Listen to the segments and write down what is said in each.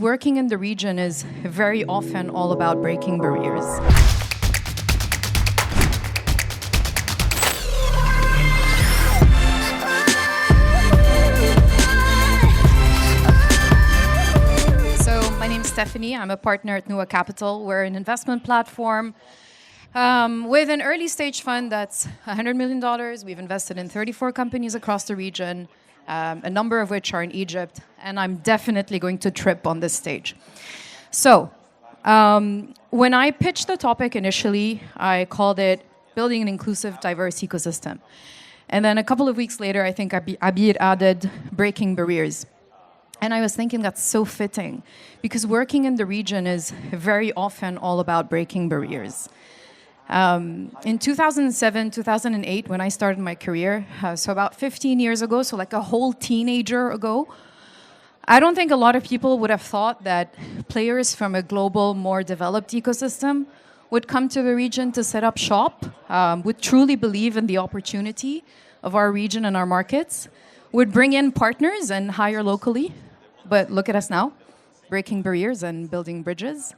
Working in the region is very often all about breaking barriers. So my name's Stephanie. I'm a partner at Nua Capital. We're an investment platform with an early stage fund that's $100 million. We've invested in 34 companies across the region, a number of which are in Egypt, and I'm definitely going to trip on this stage. So, when I pitched the topic initially, I called it Building an Inclusive, Diverse Ecosystem. And then a couple of weeks later, I think Abir added Breaking Barriers. And I was thinking that's so fitting, because working in the region is very often all about breaking barriers. In 2007, 2008, when I started my career, so about 15 years ago, so like a whole teenager ago, I don't think a lot of people would have thought that players from a global, more developed ecosystem would come to the region to set up shop, would truly believe in the opportunity of our region and our markets, would bring in partners and hire locally. But look at us now, breaking barriers and building bridges.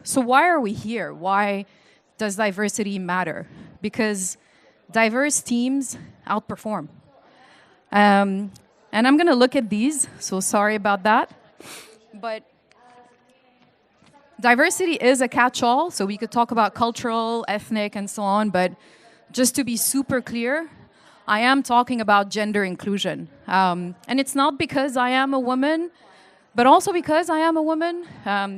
So why are we here? Why does diversity matter? Because diverse teams outperform. And I'm going to look at these, so sorry about that. But diversity is a catch-all, so we could talk about cultural, ethnic, and so on, but just to be super clear, I am talking about gender inclusion. And it's not because I am a woman, but also because I am a woman.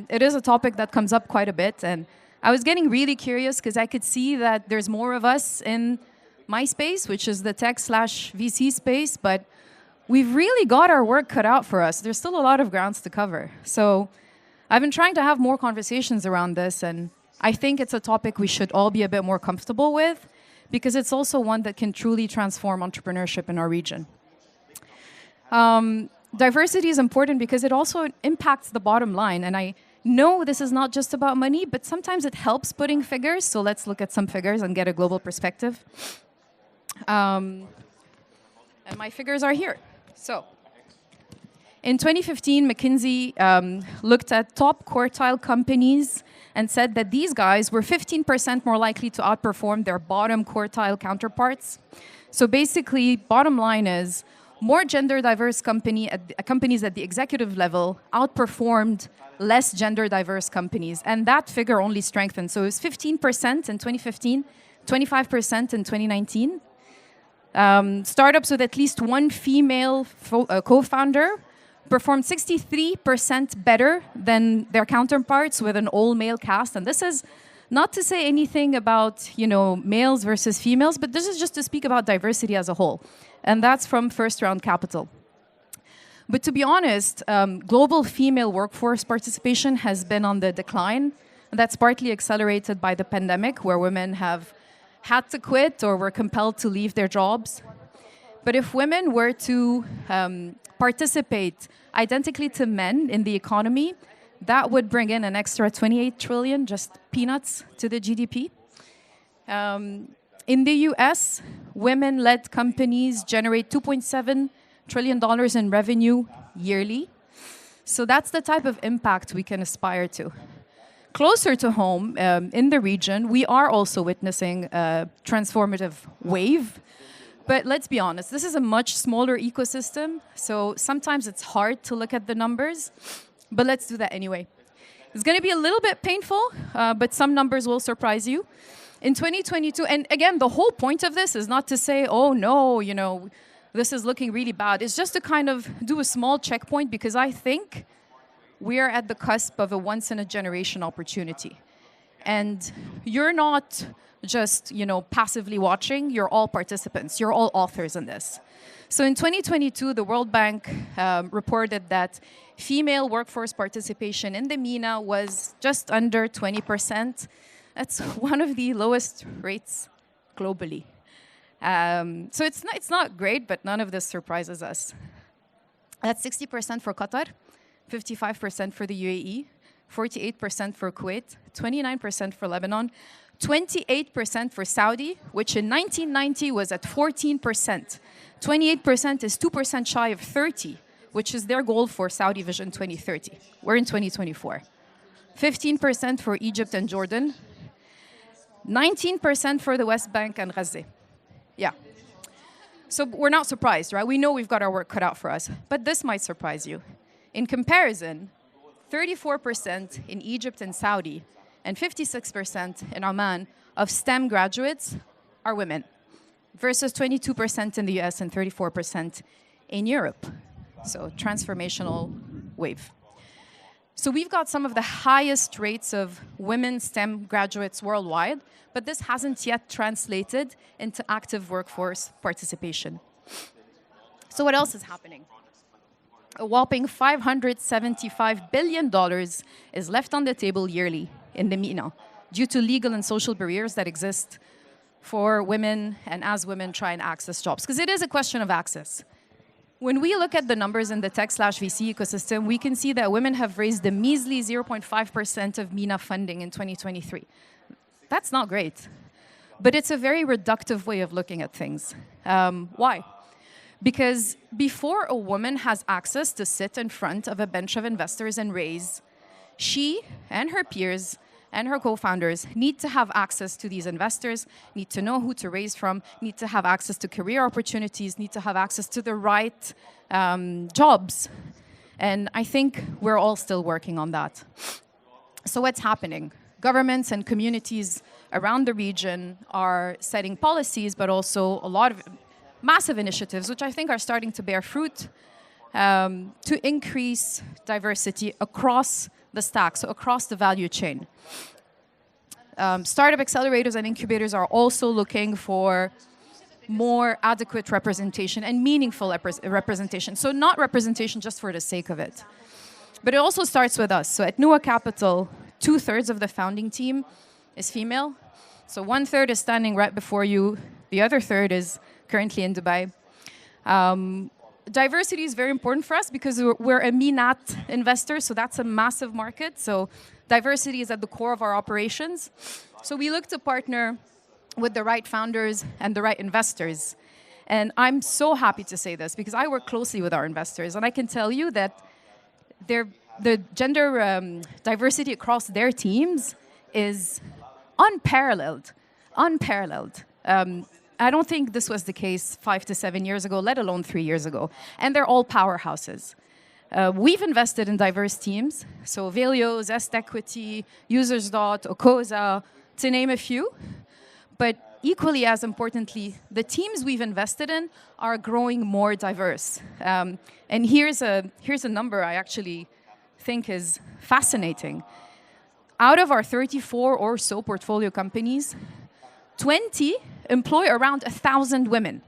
It is a topic that comes up quite a bit, and I was getting really curious because I could see that there's more of us in my space, which is the tech/VC space, but we've really got our work cut out for us. There's still a lot of grounds to cover. So I've been trying to have more conversations around this, and I think it's a topic we should all be a bit more comfortable with, because it's also one that can truly transform entrepreneurship in our region. Diversity is important because it also impacts the bottom line. And I know this is not just about money, but sometimes it helps putting figures. So let's look at some figures and get a global perspective. And my figures are here. So in 2015, McKinsey looked at top quartile companies and said that these guys were 15% more likely to outperform their bottom quartile counterparts. So basically, bottom line is, more gender diverse companies at the executive level outperformed less gender diverse companies. And that figure only strengthened. So it was 15% in 2015, 25% in 2019. Startups with at least one female co-founder performed 63% better than their counterparts with an all-male cast. And this is not to say anything about, males versus females, but this is just to speak about diversity as a whole. And that's from First Round Capital. But to be honest, global female workforce participation has been on the decline. And that's partly accelerated by the pandemic, where women have had to quit or were compelled to leave their jobs. But if women were to participate identically to men in the economy, that would bring in an extra 28 trillion, just peanuts, to the GDP. In the US, women-led companies generate $2.7 trillion in revenue yearly. So that's the type of impact we can aspire to. Closer to home, in the region, we are also witnessing a transformative wave. But let's be honest, this is a much smaller ecosystem, so sometimes it's hard to look at the numbers, but let's do that anyway. It's going to be a little bit painful, but some numbers will surprise you. In 2022, and again, the whole point of this is not to say, oh no, this is looking really bad. It's just to kind of do a small checkpoint, because I think we are at the cusp of a once-in-a-generation opportunity. And you're not just, passively watching, you're all participants, you're all authors in this. So in 2022, the World Bank reported that female workforce participation in the MENA was just under 20%. That's one of the lowest rates globally. So it's not great, but none of this surprises us. That's 60% for Qatar, 55% for the UAE, 48% for Kuwait, 29% for Lebanon, 28% for Saudi, which in 1990 was at 14%. 28% is 2% shy of 30. which is their goal for Saudi Vision 2030. We're in 2024. 15% for Egypt and Jordan. 19% for the West Bank and Gaza. Yeah. So we're not surprised, right? We know we've got our work cut out for us. But this might surprise you. In comparison, 34% in Egypt and Saudi and 56% in Oman of STEM graduates are women, versus 22% in the US and 34% in Europe. So transformational wave. So we've got some of the highest rates of women STEM graduates worldwide, but this hasn't yet translated into active workforce participation. So what else is happening? A whopping $575 billion is left on the table yearly in the MENA due to legal and social barriers that exist for women and as women try and access jobs. Because it is a question of access. When we look at the numbers in the tech/VC ecosystem, we can see that women have raised a measly 0.5% of MENA funding in 2023. That's not great. But it's a very reductive way of looking at things. Why? Because before a woman has access to sit in front of a bench of investors and raise, she and her peers and her co-founders need to have access to these investors, need to know who to raise from, need to have access to career opportunities, need to have access to the right jobs. And I think we're all still working on that. So what's happening? Governments and communities around the region are setting policies, but also a lot of massive initiatives, which I think are starting to bear fruit, to increase diversity across the stack, so across the value chain. Startup accelerators and incubators are also looking for more adequate representation and meaningful representation. So not representation just for the sake of it. But it also starts with us. So at Nua Capital, 2/3 of the founding team is female. So 1/3 is standing right before you. The other third is currently in Dubai. Diversity is very important for us because we're a MENAT investor, so that's a massive market. So diversity is at the core of our operations. So we look to partner with the right founders and the right investors. And I'm so happy to say this because I work closely with our investors, and I can tell you that the gender diversity across their teams is unparalleled. I don't think this was the case 5 to 7 years ago, let alone 3 years ago. And they're all powerhouses. We've invested in diverse teams, so Velio, Zest Equity, UsersDot, Okoza, to name a few. But equally as importantly, the teams we've invested in are growing more diverse. And here's a number I actually think is fascinating. Out of our 34 or so portfolio companies, 20 employ around 1,000 women.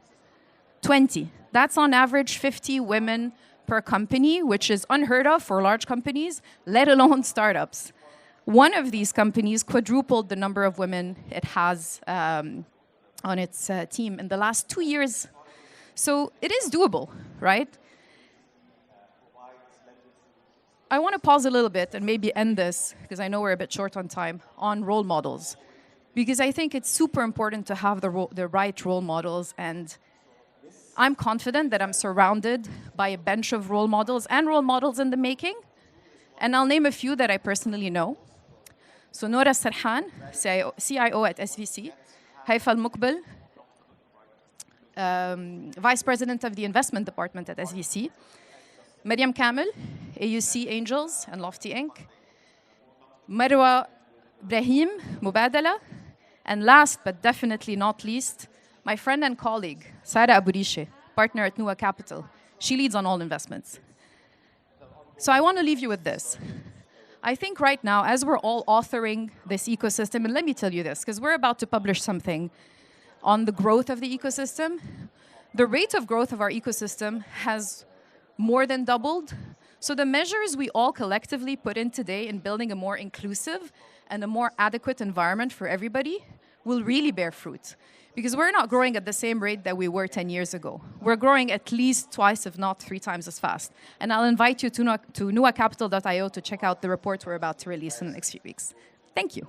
20. That's on average 50 women per company, which is unheard of for large companies, let alone startups. One of these companies quadrupled the number of women it has on its team in the last 2 years. So it is doable, right? I want to pause a little bit and maybe end this, because I know we're a bit short on time, on role models. Because I think it's super important to have the right role models, and I'm confident that I'm surrounded by a bench of role models and role models in the making. And I'll name a few that I personally know. So Nora Sarhan, CIO at SVC, Haifa Al-Mukbil, Vice President of the Investment Department at SVC, Mariam Kamel, AUC Angels and Lofty Inc., Marwa Brahim, Mubadala, and last but definitely not least, my friend and colleague, Sara Abourishe, partner at Nua Capital. She leads on all investments. So I want to leave you with this. I think right now, as we're all authoring this ecosystem, and let me tell you this, because we're about to publish something on the growth of the ecosystem. The rate of growth of our ecosystem has more than doubled. So the measures we all collectively put in today in building a more inclusive and a more adequate environment for everybody will really bear fruit. Because we're not growing at the same rate that we were 10 years ago. We're growing at least twice, if not 3 times as fast. And I'll invite you to nuacapital.io to check out the report we're about to release in the next few weeks. Thank you.